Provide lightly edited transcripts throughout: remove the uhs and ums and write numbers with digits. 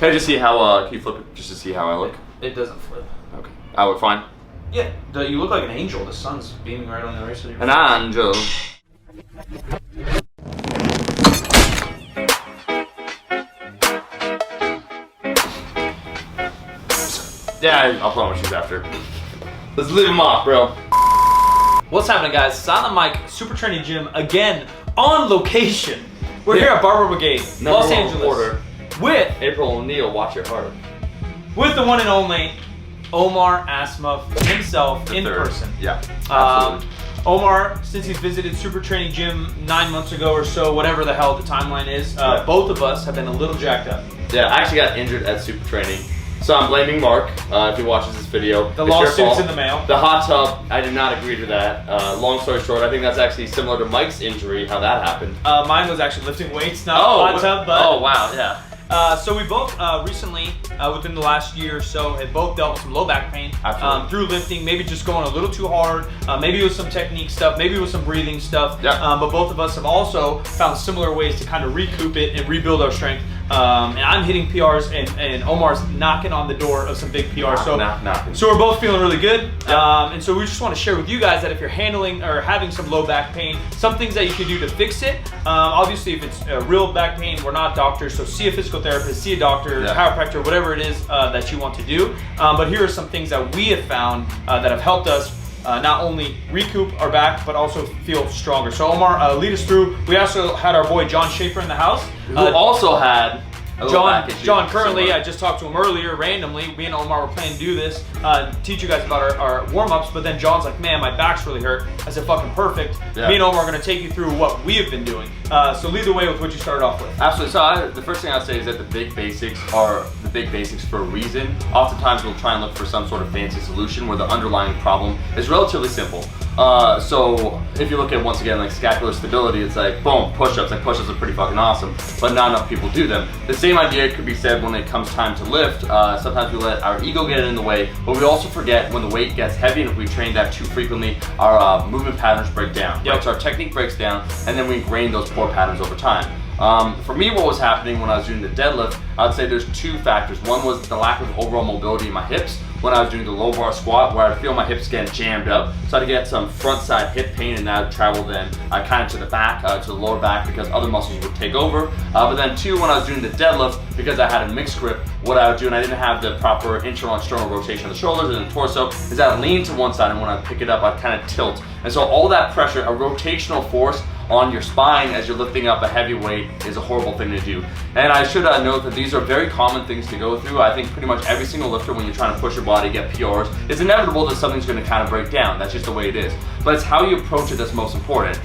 Can I just see how, can you flip it just to see how I look? It doesn't flip. Okay. I look fine? Yeah, you look like an angel. The sun's beaming right on the right side of your face. An angel. Yeah, I'll put on my shoes after. Let's leave them off, bro. What's happening, guys? Silent Mike, Super Training Gym, again, on location. We're here at Barber Brigade, Los Angeles. With April O'Neil, watch your heart. With the one and only Omar Isuf himself in person. Yeah, absolutely. Omar, since he's visited Super Training Gym 9 months ago or so, whatever the hell the timeline is, both of us have been a little jacked up. Yeah, I actually got injured at Super Training. So I'm blaming Mark if he watches this video. The lawsuit's in the mail. The hot tub, I did not agree to that. Long story short, I think that's actually similar to Mike's injury, how that happened. Mine was actually lifting weights, not hot tub, but... Oh, wow, yeah. So we both recently, within the last year or so, have both dealt with some low back pain through lifting, maybe just going a little too hard, maybe with some technique stuff, maybe with some breathing stuff, but both of us have also found similar ways to kind of recoup it and rebuild our strength. And I'm hitting PRs and Omar's knocking on the door of some big PRs. So we're both feeling really good. And so we just want to share with you guys that if you're handling or having some low back pain, some things that you can do to fix it. Obviously, if it's real back pain, we're not doctors, so see a physical therapist, see a doctor, chiropractor, whatever it is that you want to do. But here are some things that we have found that have helped us not only recoup our back, but also feel stronger. So Omar, lead us through. We also had our boy John Schaefer in the house. Who also had a John currently, I just talked to him earlier randomly. Me and Omar were planning to do this, teach you guys about our warm-ups, but then John's like, man, my back's really hurt. I said, fucking perfect. Me and Omar are gonna take you through what we have been doing. So lead the way with what you started off with. Absolutely, so the first thing I'd say is that the big basics are the big basics for a reason. Oftentimes we'll try and look for some sort of fancy solution where the underlying problem is relatively simple. So if you look at, once again, like scapular stability, it's like, boom, push-ups. Like push-ups are pretty fucking awesome, but not enough people do them. The same idea could be said when it comes time to lift. Sometimes we let our ego get in the way, but we also forget when the weight gets heavy, and if we train that too frequently, our movement patterns break down. Right? So our technique breaks down, and then we ingrain those poor patterns over time. For me, what was happening when I was doing the deadlift, I'd say there's two factors. One was the lack of overall mobility in my hips when I was doing the low bar squat, where I'd feel my hips getting jammed up. So I'd get some front side hip pain, and that would travel then kind of to the back, to the lower back, because other muscles would take over. But then two, when I was doing the deadlift, because I had a mixed grip, what I would do, and I didn't have the proper internal and external rotation of the shoulders and the torso, is I'd lean to one side, and when I pick it up, I'd kind of tilt. And so all that pressure, a rotational force on your spine as you're lifting up a heavy weight, is a horrible thing to do. And I should note that these are very common things to go through. I think pretty much every single lifter, when you're trying to push your body, get PRs, it's inevitable that something's going to kind of break down. That's just the way it is. But it's how you approach it that's most important.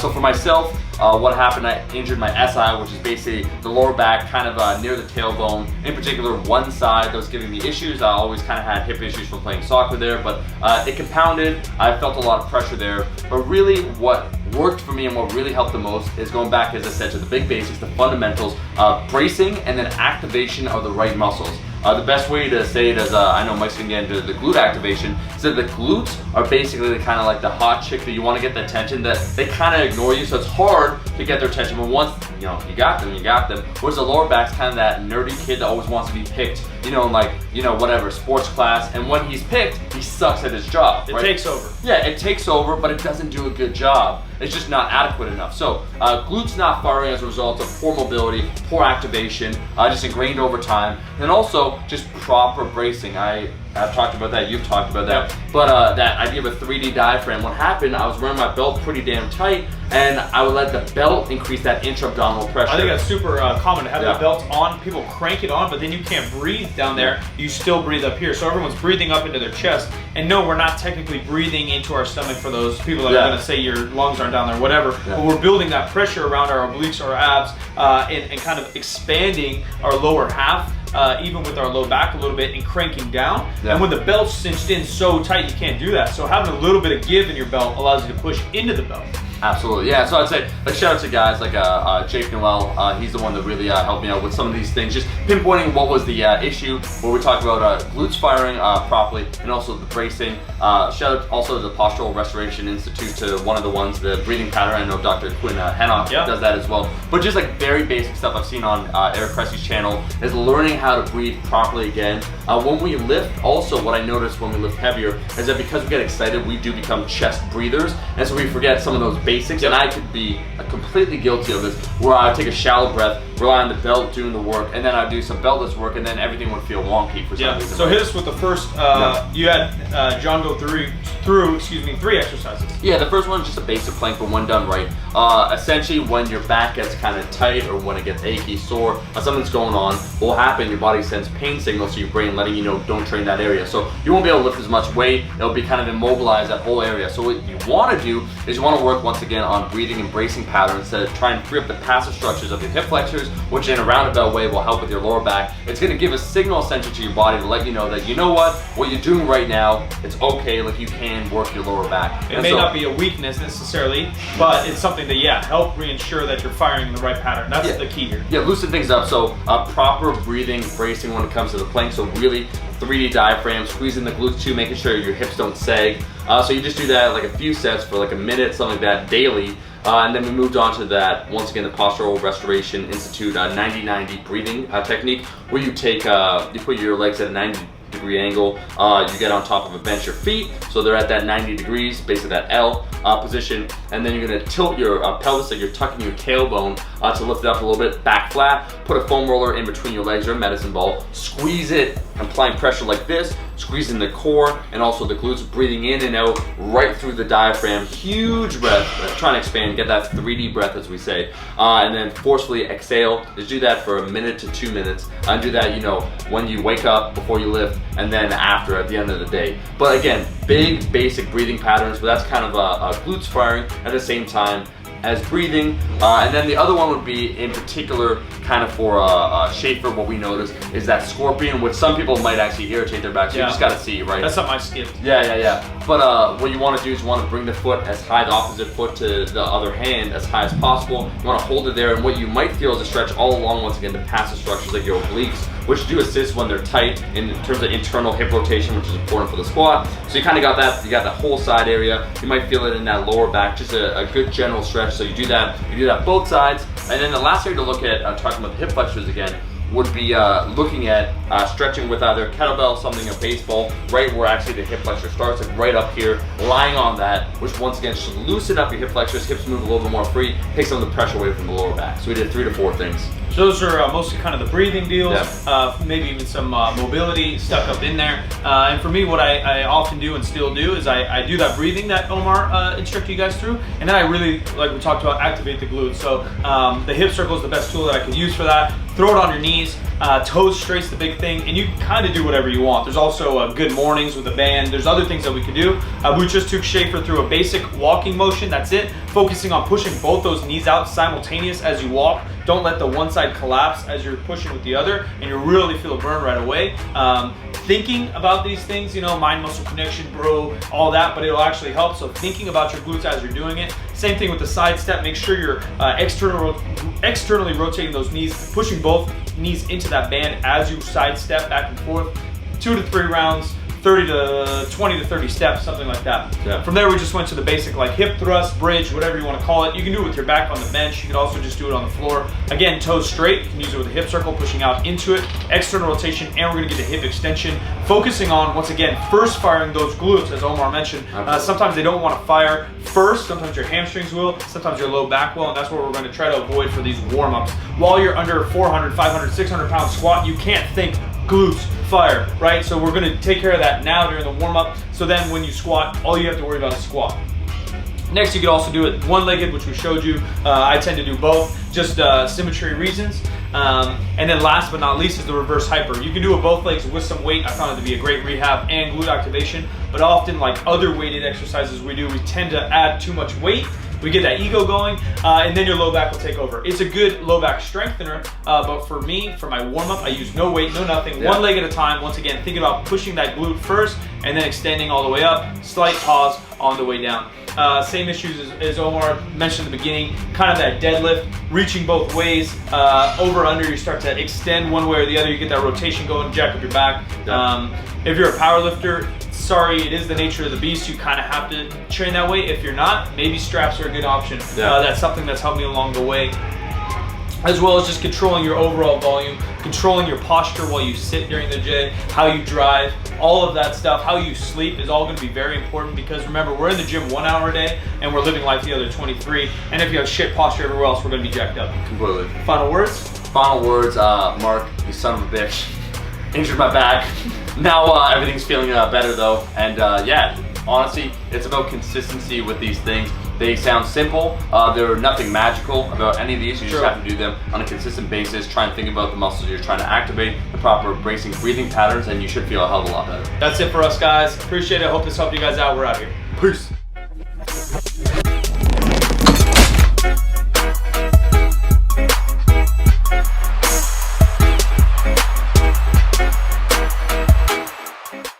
So for myself, what happened, I injured my SI, which is basically the lower back, kind of near the tailbone. In particular, one side that was giving me issues. I always kind of had hip issues from playing soccer there, but it compounded. I felt a lot of pressure there. But really what worked for me and what really helped the most is going back, as I said, to the big basics, the fundamentals, bracing and then activation of the right muscles. The best way to say it is, I know Mike's gonna get into the glute activation, is that the glutes are basically the kind of like the hot chick that you want to get the attention, that they kind of ignore you, so it's hard to get their attention, but once you got them, you got them. Whereas the lower back's kind of that nerdy kid that always wants to be picked, in like, whatever, sports class, and when he's picked, he sucks at his job. It takes over. Yeah, it takes over, but it doesn't do a good job. It's just not adequate enough. So glutes not firing as a result of poor mobility, poor activation, just ingrained over time, and also just proper bracing. I've talked about that, you've talked about that, but that idea of a 3D diaphragm, what happened, I was wearing my belt pretty damn tight, and I would let the belt increase that intra-abdominal pressure. I think that's super common to have the belt on. People crank it on, but then you can't breathe down there. You still breathe up here. So everyone's breathing up into their chest. And no, we're not technically breathing into our stomach for those people that are going to say your lungs aren't down there, whatever. But we're building that pressure around our obliques, our abs, and kind of expanding our lower half. Even with our low back a little bit, and cranking down. And when the belt's cinched in so tight, you can't do that. So having a little bit of give in your belt allows you to push into the belt. Absolutely, yeah. So I'd say, like, shout out to guys like Jake Noel. He's the one that really helped me out with some of these things, just pinpointing what was the issue, where we talked about glutes firing properly, and also the bracing. Shout out also to the Postural Restoration Institute, to one of the ones, the breathing pattern. I know Dr. Quinn Hannock does that as well. But just like very basic stuff I've seen on Eric Cressy's channel is learning how to breathe properly again. When we lift, also what I noticed when we lift heavier is that because we get excited, we do become chest breathers, and so we forget some of those basics. And I could be completely guilty of this, where I would take a shallow breath, rely on the belt doing the work, and then I'd do some beltless work, and then everything would feel wonky for some reason. So hit us with the first, you had John go through 3 exercises. Yeah, the first one is just a basic plank, but when done right. Essentially, when your back gets kind of tight, or when it gets achy, sore, or something's going on, what will happen, your body sends pain signals to your brain letting you know, don't train that area. So you won't be able to lift as much weight, it'll be kind of immobilized, that whole area. So what you want to do is you want to work once again on breathing and bracing patterns to try and free up the passive structures of your hip flexors, which in a roundabout way will help with your lower back. It's going to give a signal essentially to your body to let you know that, you know what you're doing right now, it's okay, like you can work your lower back. It may not be a weakness necessarily, but it's something that, help reinsure that you're firing in the right pattern. That's the key here. Yeah, loosen things up. So proper breathing, bracing when it comes to the plank. So really 3D diaphragm, squeezing the glutes too, making sure your hips don't sag. So you just do that like a few sets for like a minute, something like that, daily. And then we moved on to that, once again, the Postural Restoration Institute 90-90 breathing technique, where you take, you put your legs at a 90-degree angle, you get on top of a bench, your feet, so they're at that 90 degrees, basically that L position, and then you're gonna tilt your pelvis, like you're tucking your tailbone to lift it up a little bit, back flat, put a foam roller in between your legs or a medicine ball, squeeze it, applying pressure like this, squeezing the core and also the glutes, breathing in and out right through the diaphragm, huge breath, trying to expand, get that 3D breath as we say, and then forcefully exhale. Just do that for a minute to 2 minutes, and do that, when you wake up, before you lift, and then after at the end of the day. But again, big basic breathing patterns, but that's kind of a glutes firing at the same time as breathing. And then the other one would be in particular kind of for Schaefer, what we noticed is that scorpion, which some people might actually irritate their back, so you just gotta see, right? That's something I skipped. Yeah. But what you wanna do is you wanna bring the foot as high, the opposite foot to the other hand as high as possible. You wanna hold it there, and what you might feel is a stretch all along, once again, the passive structures like your obliques, which do assist when they're tight in terms of internal hip rotation, which is important for the squat. So you kind of got that, you got that whole side area. You might feel it in that lower back, just a good general stretch. So you do that both sides. And then the last area to look at, talking about the hip flexors again, would be looking at stretching with either kettlebell, something, a baseball, right where actually the hip flexor starts, like right up here, lying on that, which once again should loosen up your hip flexors, hips move a little bit more free, take some of the pressure away from the lower back. So we did 3 to 4 things. So those are mostly kind of the breathing deals, maybe even some mobility stuck up in there. And for me, what I often do and still do is I do that breathing that Omar instructed you guys through, and then I really, like we talked about, activate the glutes. So the hip circle is the best tool that I could use for that. Throw it on your knees, toes straight's the big thing, and you can kind of do whatever you want. There's also good mornings with a band. There's other things that we could do. We just took Schaefer through a basic walking motion, that's it. Focusing on pushing both those knees out simultaneous as you walk. Don't let the one side collapse as you're pushing with the other, and you really feel a burn right away. Thinking about these things, mind-muscle connection, bro, all that, but it'll actually help. So thinking about your glutes as you're doing it. Same thing with the side step. Make sure you're externally rotating those knees, pushing both knees into that band as you side step back and forth. 2 to 3 rounds, 20 to 30 steps, something like that. Yeah. From there, we just went to the basic like hip thrust, bridge, whatever you want to call it. You can do it with your back on the bench. You can also just do it on the floor. Again, toes straight. You can use it with a hip circle, pushing out into it, external rotation, and we're going to get the hip extension. Focusing on, once again, first firing those glutes, as Omar mentioned. Sometimes they don't want to fire first. Sometimes your hamstrings will. Sometimes your low back will, and that's what we're going to try to avoid for these warm-ups. While you're under 400, 500, 600 pound squat, you can't think glutes, fire, right? So we're gonna take care of that now during the warm-up. So then when you squat, all you have to worry about is squat. Next, you could also do it one-legged, which we showed you. I tend to do both, just symmetry reasons. And then last but not least is the reverse hyper. You can do it both legs with some weight. I found it to be a great rehab and glute activation, but often like other weighted exercises we do, we tend to add too much weight. We get that ego going, and then your low back will take over. It's a good low back strengthener, but for me, for my warm-up, I use no weight, no nothing, one leg at a time. Once again, thinking about pushing that glute first, and then extending all the way up, slight pause, on the way down. Same issues as Omar mentioned at the beginning, kind of that deadlift, reaching both ways, over, under, you start to extend one way or the other, you get that rotation going, jack up your back. If you're a power lifter, sorry, it is the nature of the beast, you kind of have to train that way. If you're not, maybe straps are a good option. That's something that's helped me along the way. As well as just controlling your overall volume, controlling your posture while you sit during the day, how you drive, all of that stuff, how you sleep is all going to be very important, because remember, we're in the gym 1 hour a day and we're living life the other 23, and if you have shit posture everywhere else, we're going to be jacked up. Completely. Final words? Final words, Mark, you son of a bitch. Injured my back. Now everything's feeling better though, and yeah, honestly, it's about consistency with these things. They sound simple, they're nothing magical about any of these. You just have to do them on a consistent basis, try and think about the muscles you're trying to activate, the proper bracing breathing patterns, and you should feel a hell of a lot better. That's it for us, guys. Appreciate it. Hope this helped you guys out. We're out here. Peace.